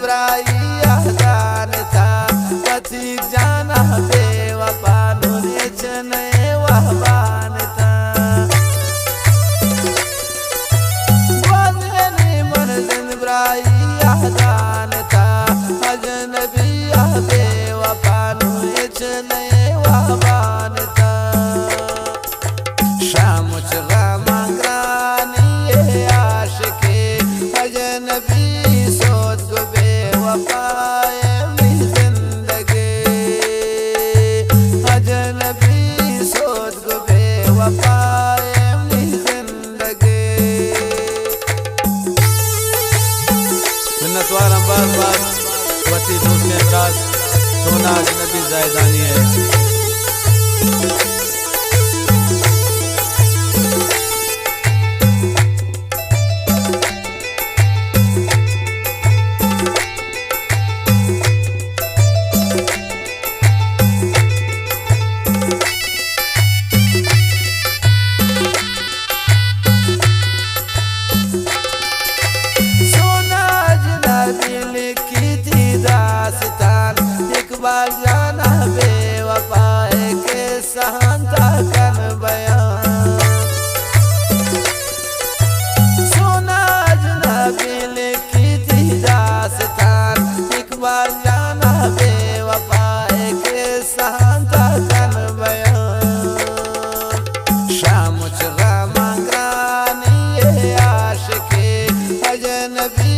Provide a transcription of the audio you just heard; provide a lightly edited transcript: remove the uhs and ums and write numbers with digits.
जिब्राइल जान था कथी जाना बेवफा नुने चने वहबान था बंदे मन जिब्राइल जान था अजनबी बेवफा नुने चने वहबान था शाम चला मंगरानी आशिके अजनबी सोच को बेवफाए मेरी जिंदगी अजनबी सोच को बेवफाए मेरी जिंदगी मिन्नतवार बार बार वती दोस्त एतराज सोना अजनबी जायदानी है इकबाल जाना बेवफाए के सहनता कन बयान सोना अजनबी लिखी थी दास्तान इकबाल जाना बेवफाए के सहनता कन बयान शाम चला मंगरानी आशिके अजनबी